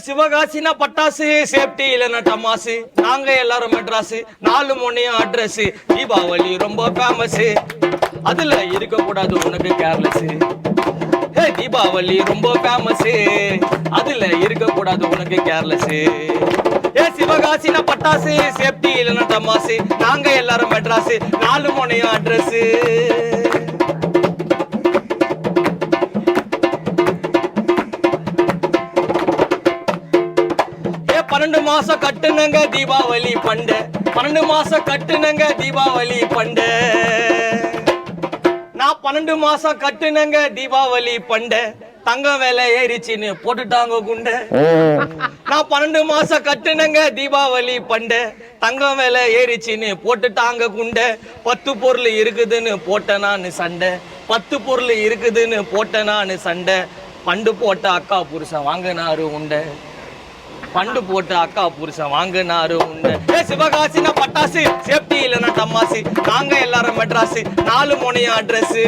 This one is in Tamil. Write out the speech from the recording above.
சிவகாசினா பட்டாசு, சேஃப்டி இல்லைன்னா டமாசு. நாங்க எல்லாரும் மெட்ராஸ், 4 மணியும் அட்ரஸ். தீபாவளி ரொம்ப ஃபேமஸ், அதுல இருக்க கூடாது உனக்கு கேர்லெஸ். தீபாவளி ரொம்ப ஃபேமஸ், அதுல இருக்க கூடாது உனக்கு கேர்லெஸ். சிவகாசினா பட்டாசு, சேஃப்டி இல்லைன்னா டமாசு. நாங்க எல்லாரும் மெட்ராஸ், 4 மணியும் அட்ரஸ். 12 மாசம் கட்டுனங்க தீபாவளி பண்டை. 12 மாசம் கட்டுனங்க தீபாவளி பண்டை. நான் 12 மாசம் கட்டுனங்க தீபாவளி பண்டை. தங்கம் வேலை ஏறிச்சின்னு போட்டுட்டாங்க குண்டை. நான் 12 மாசம் கட்டுனங்க தீபாவளி பண்டை. தங்கம் வேலை ஏறிச்சின்னு போட்டுட்டாங்க குண்டை. 10 பொருள் இருக்குதுன்னு போட்ட நான் சண்டை. 10 பொருள் இருக்குதுன்னு போட்ட நான் சண்டை. பண்டு போட்ட அக்கா புருஷன் வாங்கினாரு உண்டை. பண்டு போட்டு அக்கா புருஷன் வாங்கினாரு உண்டு. சிவகாசினா பட்டாசு, சேஃப்டி இல்லைன்னா டமாசு. நாங்க எல்லாரும் மெட்ராஸ், 4 மணியும் அட்ரஸ்.